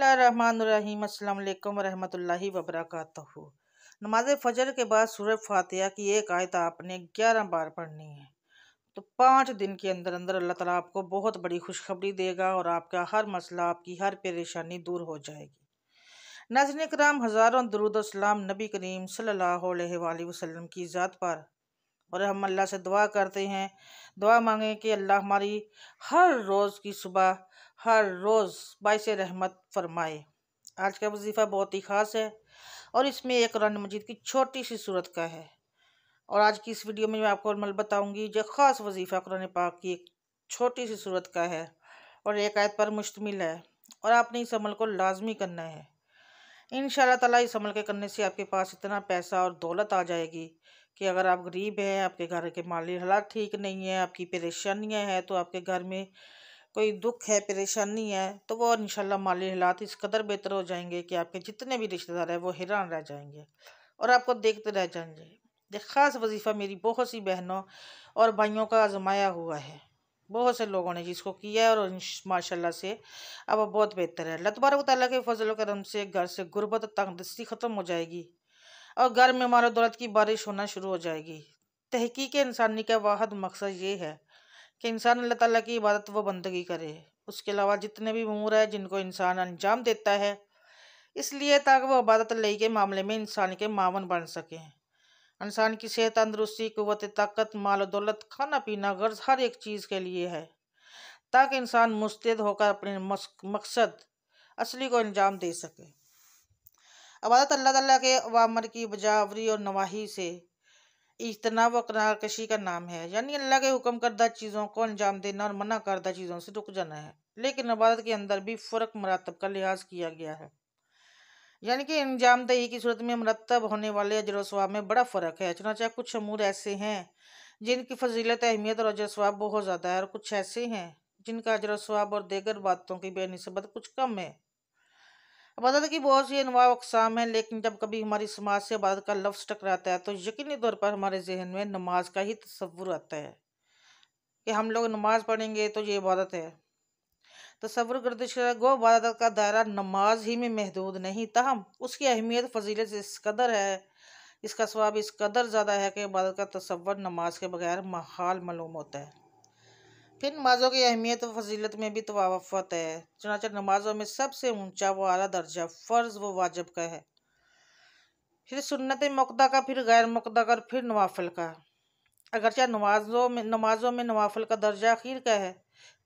बिस्मिल्लाहिर्रहमानिर्रहीम अस्सलाम वालेकुम रहमतुल्लाहि व बरकातहू। नमाज फजर के बाद सूरह फातिहा की एक आयत आपने 11 बार पढ़नी है। तो 5 दिन के अंदर अंदर अल्लाह ताला आपको बहुत बड़ी खुशखबरी देगा और आपका हर मसला, आपकी हर परेशानी दूर हो जाएगी। नाज़रीन किराम, हज़ारों दुरूद और सलाम नबी करीम सल्लल्लाहु अलैहि वसल्लम की ज़ात पर। और हम अल्लाह से दुआ करते हैं, दुआ मांगें कि अल्लाह हमारी हर रोज़ की सुबह, हर रोज़ बाइस रहमत फरमाए। आज का वजीफ़ा बहुत ही ख़ास है और इसमें एक कुरान मजीद की छोटी सी सूरत का है। और आज की इस वीडियो में मैं आपको अमल बताऊंगी जो ख़ास वजीफ़ा कुरान पाक की एक छोटी सी सूरत का है और एक आयत पर मुश्तमिल है और आपने इस अमल को लाजमी करना है। इंशाअल्लाह ताला इस अमल के करने से आपके पास इतना पैसा और दौलत आ जाएगी कि अगर आप गरीब हैं, आपके घर के माली हालात ठीक नहीं है, आपकी परेशानियां हैं, तो आपके घर में कोई दुख है, परेशानी है, तो वो इंशाल्लाह माली हालात इस कदर बेहतर हो जाएंगे कि आपके जितने भी रिश्तेदार हैं वो हैरान रह जाएंगे और आपको देखते रह जाएंगे। ये ख़ास वजीफ़ा मेरी बहुत सी बहनों और भाइयों का आजमाया हुआ है। बहुत से लोगों ने जिसको किया है और माशाल्लाह से अब वो बहुत बेहतर है। अल्लाह तबारक व तआला के फजल करम से घर से गुर्बत तंगदस्ती ख़त्म हो जाएगी और घर में मालो दौलत की बारिश होना शुरू हो जाएगी। तहकीक इंसानी का वाहिद मकसद ये है कि इंसान अल्लाह ताला की इबादत व बंदगी करे। उसके अलावा जितने भी उमूर है जिनको इंसान अंजाम देता है, इसलिए ताकि वो इबादत अल्लाह के मामले में इंसान के मावन बन सकें। इंसान की सेहत, तंदरुस्ती, कुव्वत ताकत, माल दौलत, खाना पीना, गर्ज हर एक चीज़ के लिए है ताकि इंसान मुस्तैद होकर अपने मकसद असली को अंजाम दे सके। इबादत अल्लाह ताला के अवामर की बजावरी और नवाही से इज्तनाब व कनारकशी का नाम है, यानी अल्लाह के हुक्म करदा चीज़ों को अंजाम देना और मना करदा चीज़ों से रुक जाना है। लेकिन इबादत के अंदर भी फ़र्क मरातब का लिहाज किया गया है, यानी कि अंजामदही की सूरत में मरतब होने वाले अजर व सवाब में बड़ा फ़र्क है। चुनांचे कुछ अमूर ऐसे हैं जिनकी फजीलत, अहमियत और अजर सवाब बहुत ज़्यादा है और कुछ ऐसे हैं जिनका अजर सवाब और दीगर बातों की बेनिस्बत कुछ कम है। इबादत की बहुत सी अनवा अक़साम है, लेकिन जब कभी हमारी समाज से इबादत का लफ्ज़ टकराता है तो यकीनी तौर पर हमारे जहन में नमाज का ही तसव्वुर आता है कि हम लोग नमाज पढ़ेंगे तो ये इबादत है। तसव्वुर गर्दिश गो इबादत का दायरा नमाज ही में महदूद नहीं, ताहम उसकी अहमियत फजीलत इस कदर है, इसका सवाब इस कदर ज़्यादा है कि इबादत का तसव्वुर नमाज के बगैर महाल मालूम होता है। फिर नमाज़ों की अहमियत व फजीलत में भी तफावत है। चुनांचे नमाज़ों में सबसे ऊंचा व आला दर्जा फ़र्ज़ व वाजिब का है, फिर सुन्नत मुक़द्दा का, फिर गैर मुक़द्दा का, फिर नवाफिल का। अगरचे नमाज़ों में नवाफिल का दर्जा आखिर का है,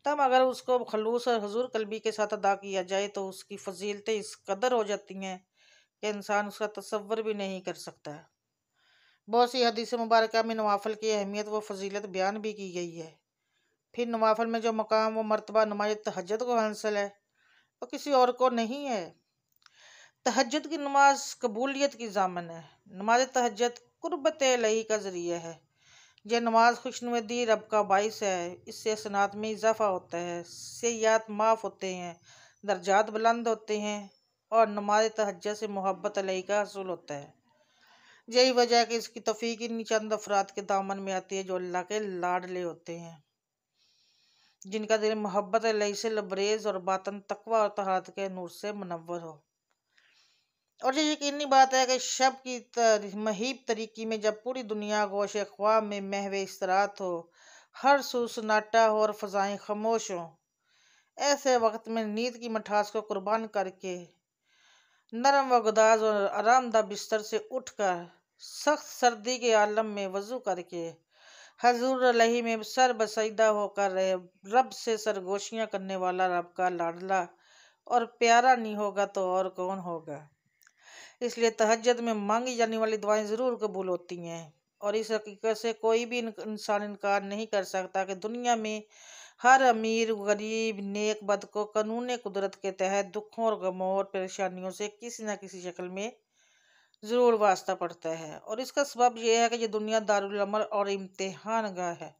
तब अगर उसको खलूस और हुजूर कल्बी के साथ अदा किया जाए तो उसकी फजीलतें इस कदर हो जाती हैं कि इंसान उसका तसव्वुर भी नहीं कर सकता। बहुत सी हदीस मुबारक में नवाफिल की अहमियत व फजीलत बयान भी की गई है। फिर नवाफिल में जो मकाम व मर्तबा नमाज तहज्जुद को हासिल है वो किसी और को नहीं है। तहज्जुद की नमाज कबूलियत की ज़ामन है। नमाज तहज्जुद कुर्बत इलाही का ज़रिया है। यह नमाज खुशनुदी रब का बाइस है। इससे सनात में इजाफा होता है, सय्यात माफ़ होते हैं, दर्जात बुलंद होते हैं और नमाज तहज्जुद से मोहब्बत इलाही का हसूल होता है। यही वजह है कि इसकी तौफीक इन चंद अफराद के दामन में आती है जो अल्लाह के लाडले होते हैं, जिनका दिल मोहब्बत इलाही से लबरेज और बातन तकवा और तहारत के नूर से मुनव्वर हो। और ये यकीनी बात है कि शब की महीब तरीकी में जब पूरी दुनिया गोश ख्वाब में महव इस्तराहत हो, हर सू सन्नाटा हो और फ़ज़ाएं खामोश हों, ऐसे वक्त में नींद की मठास को कुर्बान करके नरम व गुदाज और आरामदा बिस्तर से उठकर सख्त सर्दी के आलम में वज़ू करके हजूर अलैहि में सर बसैदा होकर रहे रब से सरगोशियाँ करने वाला रब का लाडला और प्यारा नहीं होगा तो और कौन होगा। इसलिए तहज्जुद में मांगी जाने वाली दुआएं ज़रूर कबूल होती हैं और इस हकीकत से कोई भी इंसान इनकार नहीं कर सकता कि दुनिया में हर अमीर, गरीब, नेक, बद को कानून कुदरत के तहत दुखों और गमों और परेशानियों से किसी न किसी शक्ल में ज़रूर वास्ता पड़ता है। और इसका सबब यह है कि ये दुनिया दारुल अमल और इम्तिहान गाह है।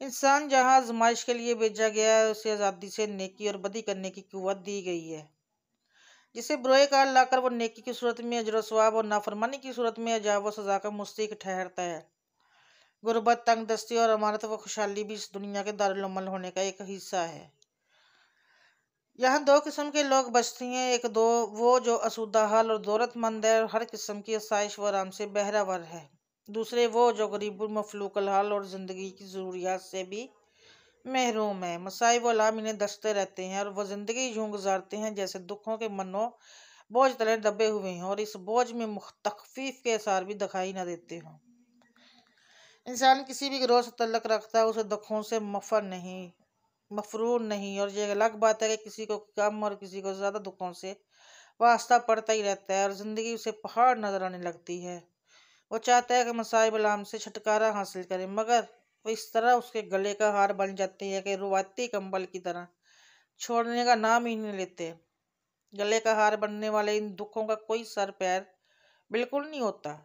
इंसान जहाँ आजमाइश के लिए भेजा गया है उसे आज़ादी से नेकी और बदी करने की कुव्वत दी गई है, जिसे बुराई का लाकर वो नेकी की सूरत में अजर सवाब और नाफरमानी की सूरत में अजाब व सज़ा का मुस्तहिक ठहरता है। गुर्बत, तंगदस्ती और अमानत व खुशहाली भी इस दुनिया के दारुल अमल होने का एक हिस्सा है। यहाँ दो किस्म के लोग बसती हैं, एक दो वो जो असुदा हाल और दौलतमंद है और हर किस्म की आसाइश व आराम से बहरावर है। दूसरे वो जो गरीब और मफलूकल हाल और जिंदगी की जरूरियात से भी महरूम है। मसाइब व आलाम इन्हें दसते रहते हैं और वह जिंदगी यूं गुजारते हैं जैसे दुखों के मनो बोझ तले दबे हुए हैं और इस बोझ में तखफीफ के आसार भी दिखाई न देते हों। इंसान किसी भी गिरोह से तल्लक रखता है, उसे दुखों से मफर नहीं, मफरून नहीं। और ये अलग बात है कि किसी को कम और किसी को ज्यादा दुखों से वास्ता पड़ता ही रहता है और जिंदगी उसे पहाड़ नजर आने लगती है। वो चाहता है कि मसाइब अलाम से छुटकारा हासिल करे, मगर वो इस तरह उसके गले का हार बन जाते हैं कि रुवाती कंबल की तरह छोड़ने का नाम ही नहीं लेते। गले का हार बनने वाले इन दुखों का कोई सर पैर बिल्कुल नहीं होता।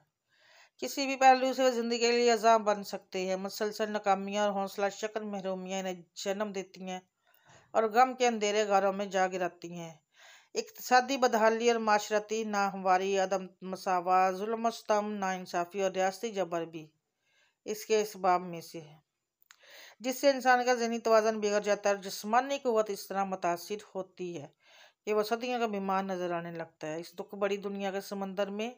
किसी भी पहलू से वे जिंदगी के लिए अजाम बन सकते हैं। मुसलसल नाकामियां और हौसला शक्ल महरूमियां इन्हें जन्म देती हैं और गम के अंधेरे घरों में जा गिराती हैं। इक्तिसादी बदहाली और माशरती नाहमवारी, अदम मसावा, जुल्म सितम, नाइंसाफी और रियासती जबर भी इसके इसबाब में से है, जिससे इंसान का ज़हनी तवाज़ुन बिगड़ जाता है और जिस्मानी कुव्वत इस तरह मुतासिर होती है कि वह सदियों का बीमार नजर आने लगता है। इस दुख बड़ी दुनिया के समंदर में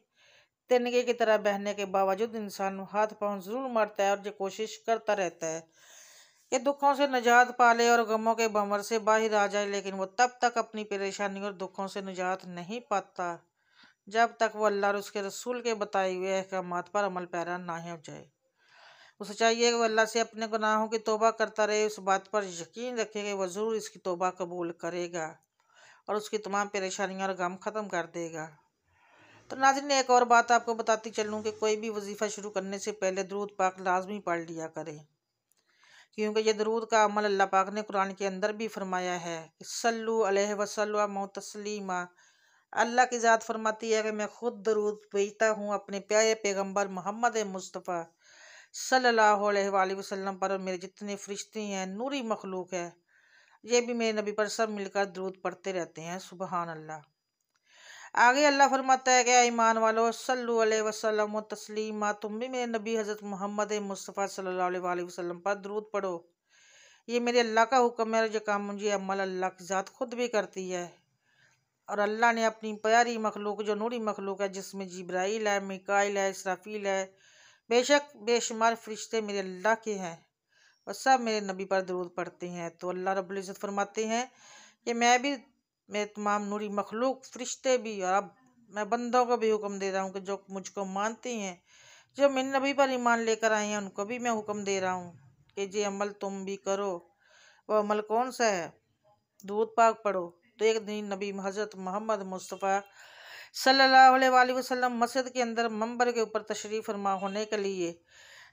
तिनके की तरह बहने के बावजूद इंसान हाथ पांव जरूर मारता है और जो कोशिश करता रहता है कि दुखों से निजात पा ले और गमों के भंवर से बाहर आ जाए, लेकिन वो तब तक अपनी परेशानी और दुखों से निजात नहीं पाता जब तक वो अल्लाह और उसके रसूल के बताए हुए अहकामात पर अमल पैरा ना हो जाए। उसे चाहिए कि वह अल्लाह से अपने गुनाहों की तौबा करता रहे, उस बात पर यकीन रखे कि वह ज़रूर इसकी तौबा कबूल करेगा और उसकी तमाम परेशानियां और गम ख़त्म कर देगा। तो नाज़रीन, एक और बात आपको बताती चलूँ कि कोई भी वजीफ़ा शुरू करने से पहले दरूद पाक लाजमी पढ़ लिया करें, क्योंकि ये दरूद का अमल अल्लाह पाक ने कुरान के अंदर भी फरमाया है कि सल्लु अलैहि वसल्लम तस्लीमा। अल्लाह की ज़ात फरमाती है कि मैं खुद दरूद भेजता हूँ अपने प्यारे पैगंबर मोहम्मद मुस्तफ़ा सल्लल्लाहु अलैहि वसल्लम पर, और मेरे जितने फरिश्ते हैं नूरी मखलूक है ये भी मेरे नबी पर सब मिलकर दरूद पढ़ते रहते हैं। सुबहान अल्लाह। आगे अल्लाह फरमाता है कि ईमान वालो सल्लु अलैहि वसल्लम तस्लीमा, तुम भी मेरे नबी हज़रत मोहम्मद मुस्तफ़ा सल्लल्लाहु अलैहि वसल्लम पर दरूद पढ़ो। ये मेरे अल्लाह का हुक्म है और जो काम मुझे अमल अल्लाह की ज़ात खुद भी करती है। और अल्लाह ने अपनी प्यारी मखलूक जो नूरी मखलूक है, जिसमें जिब्राइल है, मिकाइल है, इसराफील है, बेशक बेशुमार फरिश्ते मेरे अल्लाह के हैं और सब मेरे नबी पर दरूद पढ़ते हैं। तो अल्लाह रब्बुल इज़्ज़त फरमाते हैं कि मैं भी, मेरे तमाम नूरी मखलूक फरिश्ते भी, और अब मैं बंदों को भी हुक्म दे रहा हूँ कि जो मुझको मानते हैं, जो मेरे नबी पर ईमान लेकर आए हैं, उनको भी मैं हुक्म दे रहा हूँ कि ये अमल तुम भी करो। वो अमल कौन सा है? दूध पाक पढ़ो। तो एक दिन नबी हज़रत मोहम्मद मुस्तफ़ा सल्लल्लाहु अलैहि वसल्लम मस्जिद के अंदर मंबर के ऊपर तशरीफ़ फरमा होने के लिए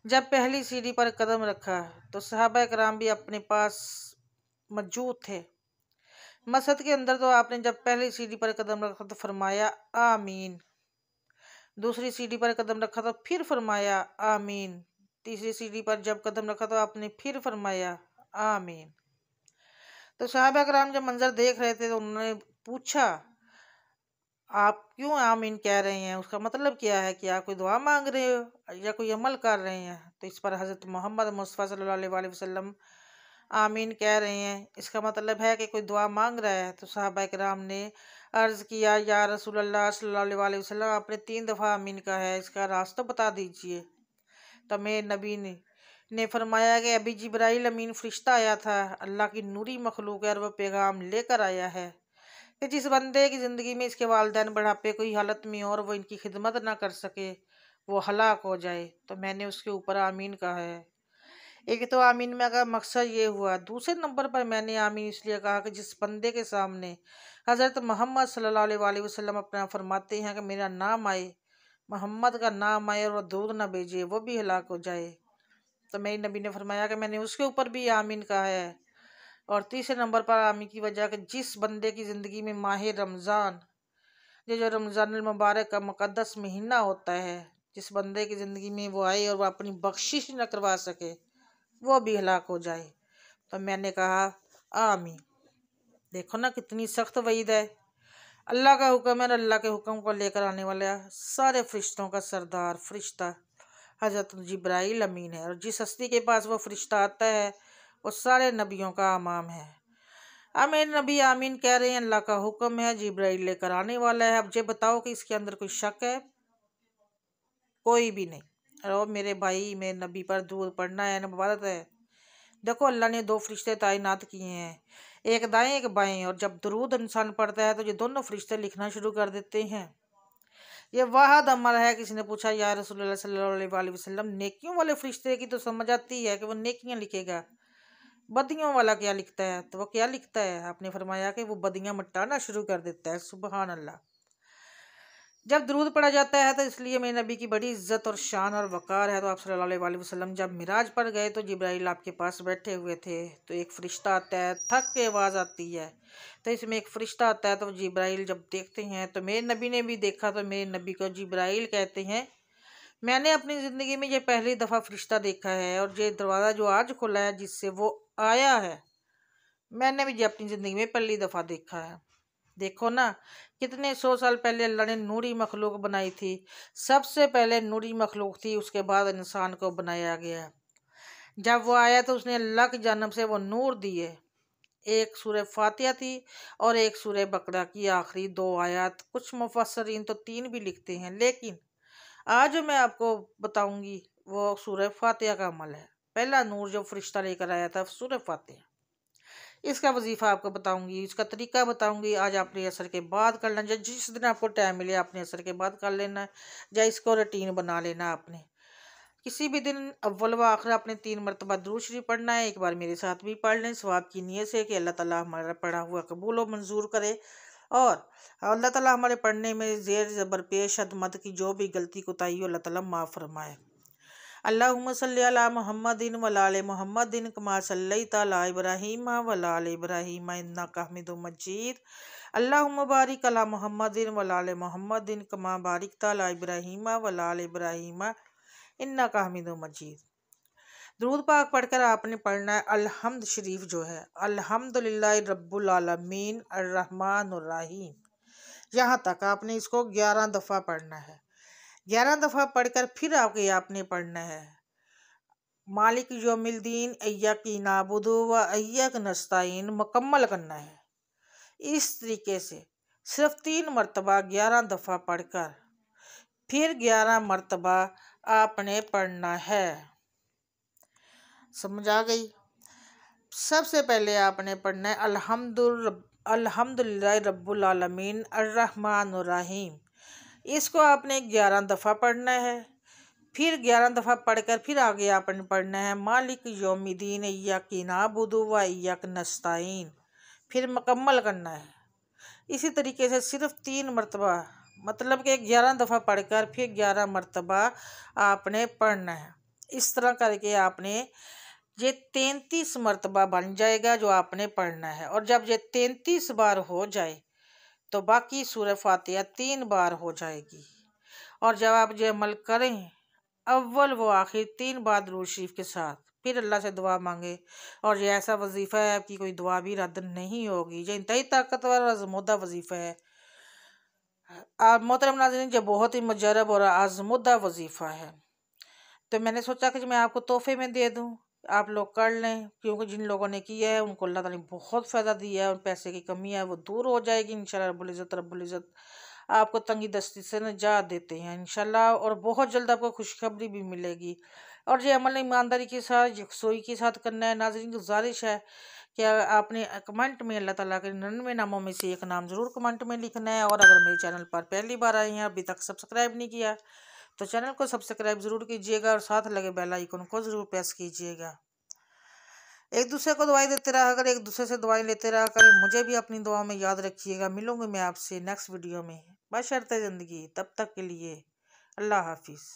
जब पहली सीढ़ी पर कदम रखा तो सहाबा कराम भी अपने पास मौजूद थे। मस्जिद के अंदर तो आपने जब पहली सीढ़ी पर कदम रखा तो फरमाया आमीन, दूसरी सीढ़ी पर कदम रखा तो फिर फरमाया आमीन, तीसरी सीढ़ी पर जब कदम रखा तो आपने फिर फरमाया आमीन। तो सहाबा कराम जब मंजर देख रहे थे तो उन्होंने पूछा, आप क्यों आमीन कह रहे हैं? उसका मतलब क्या है? कि आप कोई दुआ मांग रहे हो या कोई अमल कर रहे हैं? तो इस पर हज़रत मोहम्मद मुस्तफ़ा सल्लल्लाहु अलैहि वसल्लम आमीन कह रहे हैं, इसका मतलब है कि कोई दुआ मांग रहा है। तो सहाबा कराम ने अर्ज़ किया, या रसूलल्लाह सल्लल्लाहु अलैहि वसल्लम, आपने 3 दफ़ा आमीन कहा है, इसका रास्ता बता दीजिए। तो मेरे नबी ने फरमाया कि अभी जिब्राइल अमीन फ़रिश्ता आया था, अल्लाह की नूरी मखलूक है और वह पैगाम लेकर आया है कि जिस बंदे की ज़िंदगी में इसके वालिदैन बुढ़ापे कोई हालत में हो और वो इनकी खिदमत ना कर सके, वो हलाक हो जाए। तो मैंने उसके ऊपर आमीन कहा है। एक तो आमीन में का मकसद ये हुआ। दूसरे नंबर पर मैंने आमीन इसलिए कहा कि जिस बंदे के सामने हज़रत मोहम्मद सल्लल्लाहु अलैहि वसल्लम अपना फरमाते हैं कि मेरा नाम आए, मोहम्मद का नाम आए और वह दूध ना भेजे, वो भी हलाक हो जाए। तो मेरी नबी ने फरमाया कि मैंने उसके ऊपर भी आमीन कहा है। और तीसरे नंबर पर आमीन की वजह कि जिस बंदे की ज़िंदगी में माह रमज़ान, ये जो रमज़ान मुबारक का मुक़द्दस महीना होता है, जिस बंदे की ज़िंदगी में वो आए और वह अपनी बख्शिश न करवा सके, वो भी हलाक हो जाए। तो मैंने कहा आमीन। देखो ना कितनी सख्त वईद है। अल्लाह का हुक्म है और अल्लाह के हुक्म को लेकर आने वाला सारे फरिश्तों का सरदार फरिश्ता हज़रत जिब्राइल अमीन है, और जिस हस्ती के पास वो फरिश्ता आता है वो सारे नबियों का इमाम है। अब मेरे नबी आमीन कह रहे हैं अल्लाह का हुक्म है, जिब्राइल लेकर आने वाला है। अब ये बताओ कि इसके अंदर कोई शक है? कोई भी नहीं। और मेरे भाई, मेरे नबी पर दूध पढ़ना है, नबूवत है। देखो अल्लाह ने 2 फरिश्ते तैनात किए हैं, एक दाएं एक बाएं, और जब दरूद इंसान पढ़ता है तो ये दोनों फरिश्ते लिखना शुरू कर देते हैं। ये वाहद अमल है। किसी ने पूछा या रसूलुल्लाह सल्लल्लाहु अलैहि वसल्लम, नेकियों वाले फरिश्ते की तो समझ आती है कि वो नेकियां लिखेगा, बदियों वाला क्या लिखता है? तो वो क्या लिखता है? आपने फरमाया कि वो बदियां मिटाना शुरू कर देता है। सुबहान अल्लाह। जब दरूद पढ़ा जाता है तो इसलिए मेरे नबी की बड़ी इज्जत और शान और वक़ार है। तो आप सल्लल्लाहु अलैहि वसल्लम जब मिराज पर गए तो जिब्राइल आपके पास बैठे हुए थे। तो एक फ़रिश्ता आता है, थक के आवाज़ आती है, तो इसमें एक फ़रिश्ता आता है। तो जिब्राइल जब देखते हैं, तो मेरे नबी ने भी देखा, तो मेरे नबी को जिब्राइल कहते हैं, मैंने अपनी ज़िंदगी में ये पहली दफ़ा फ़रिश्ता देखा है, और ये दरवाज़ा जो आज खुला है जिससे वो आया है, मैंने भी ये अपनी ज़िंदगी में पहली दफ़ा देखा है। देखो ना, कितने 100 साल पहले अल्लाह ने नूरी मखलूक बनाई थी। सबसे पहले नूरी मखलूक थी, उसके बाद इंसान को बनाया गया। जब वो आया तो उसने अल्लाह की जानब से वो नूर दिए। एक सूरह फातिहा थी और एक सूरह बकरा की आखिरी 2 आयत। कुछ मुफस्सरीन तो 3 भी लिखते हैं, लेकिन आज जो मैं आपको बताऊंगी वो सूरह फातिहा का अमल है। पहला नूर जो फरिश्ता लेकर आया था, सूरह फातिहा। इसका वजीफ़ा आपको बताऊंगी, इसका तरीका बताऊंगी। आज आपने असर के बाद कर लेना, जिस दिन आपको टाइम मिले आपने असर के बाद कर लेना है, या इसको रूटीन बना लेना। आपने किसी भी दिन अव्वल व आखिर आपने 3 मरतबा दुरूद शरीफ पढ़ना है। एक बार मेरे साथ भी पढ़ लें, सवाब की नीयत से कि अल्लाह ताला हमारा पढ़ा हुआ कबूल व मंजूर करे, और अल्लाह ताला हमारे पढ़ने में ज़ेर ज़बर पेश मद की जो भी गलती कोताही हो अल्लाह ताला माफ़ फरमाए। अल्लाहुम्मा सल्ली अला मुहम्मदिन व अला आलि मुहम्मदिन कमा सल्लैता अला इब्राहीम व अला आलि इब्राहीम इन्नका हमीदुम मजीद। अल्लाहुम्मा बारिक अला मुहम्मदिन व अला आलि मुहम्मदिन कमा बारिकता अला इब्राहीम व अला आलि इब्राहीम इन्नका हमीदुम मजीद। दुरूद पाक पढ़कर आपने पढ़ना है अल्हम्द शरीफ जो है, अल्हम्दुलिल्लाहि रब्बुल आलमीन अर्रहमानिर रहीम। यहाँ तक आपने इसको 11 दफ़ा पढ़ना है। 11 दफ़ा पढ़कर फिर आगे आपने पढ़ना है मालिक यौमिल-दीन इय्याका नअबुदु व इय्याका नस्तईन, मुकम्मल करना है। इस तरीके से सिर्फ 3 मरतबा 11 दफ़ा पढ़कर फिर 11 मरतबा आपने पढ़ना है। समझ आ गई? सबसे पहले आपने पढ़ना है अल्हम्दुलिल्लाहि रब्बुल आलमीन अर्रहमानिर रहीम। इसको आपने 11 दफ़ा पढ़ना है। फिर 11 दफ़ा पढ़कर फिर आगे आपने पढ़ना है मालिक यौमिद्दीन इय्याका नअबुदु व इय्याका नस्तईन, फिर मुकम्मल करना है। इसी तरीके से सिर्फ 3 मरतबा, मतलब कि 11 दफ़ा पढ़कर फिर 11 मरतबा आपने पढ़ना है। इस तरह करके आपने ये 33 मरतबा बन जाएगा जो आपने पढ़ना है। और जब ये 33 बार हो जाए तो बाकी सूरह फातिहा 3 बार हो जाएगी। और जब आप ये अमल करें अव्वल व आखिर 3 बार दुरूद शरीफ के साथ, फिर अल्लाह से दुआ मांगे, और ये ऐसा वजीफ़ा है आपकी कोई दुआ भी रद्द नहीं होगी। ये इंतहाई ताकतवर और आज़मुदा वजीफ़ा है। आप मोहतरम नाज़रीन, ये बहुत ही मुजर्रब और आज़मुदा वजीफ़ा है। तो मैंने सोचा कि मैं आपको तोहफे में दे दूं, आप लोग कर लें, क्योंकि जिन लोगों ने किया है उनको अल्लाह ताला ने बहुत फ़ायदा दिया है, और पैसे की कमी है वो दूर हो जाएगी इंशाल्लाह। रब्बुल इज़्ज़त आपको तंगी दस्ती से निजात देते हैं इंशाल्लाह, और बहुत जल्द आपको खुशखबरी भी मिलेगी। और ये अमल ईमानदारी के साथ, यकसोई के साथ करना है। नाज़रीन, गुजारिश है कि आपने कमेंट में अल्लाह ताला के 99 नामों में से एक नाम ज़रूर कमेंट में लिखना है। और अगर मेरे चैनल पर पहली बार आए हैं, अभी तक सब्सक्राइब नहीं किया, तो चैनल को सब्सक्राइब ज़रूर कीजिएगा, और साथ लगे बेल आइकन को ज़रूर प्रेस कीजिएगा। एक दूसरे को दुआएं देते रहा करें, एक दूसरे से दुआएं लेते रहा करें। मुझे भी अपनी दुआ में याद रखिएगा। मिलूंगी मैं आपसे नेक्स्ट वीडियो में बशर्ते ज़िंदगी। तब तक के लिए अल्लाह हाफिज़।